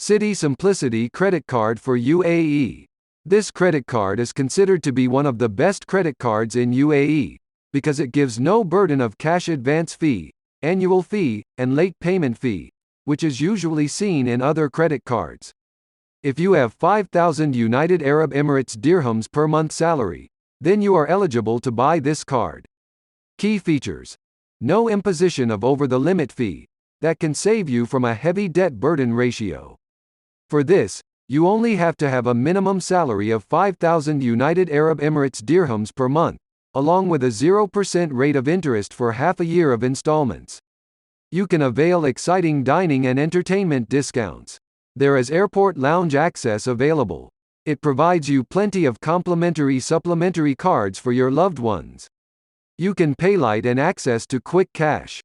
Citi Simplicity Credit Card for UAE. This credit card is considered to be one of the best credit cards in UAE, because it gives no burden of cash advance fee, annual fee, and late payment fee, which is usually seen in other credit cards. If you have 5,000 United Arab Emirates dirhams per month salary, then you are eligible to buy this card. Key features: no imposition of over-the-limit fee, that can save you from a heavy debt burden ratio. For this, you only have to have a minimum salary of 5,000 United Arab Emirates dirhams per month, along with a 0% rate of interest for half a year of installments. You can avail exciting dining and entertainment discounts. There is airport lounge access available. It provides you plenty of complimentary supplementary cards for your loved ones. You can pay light and access to quick cash.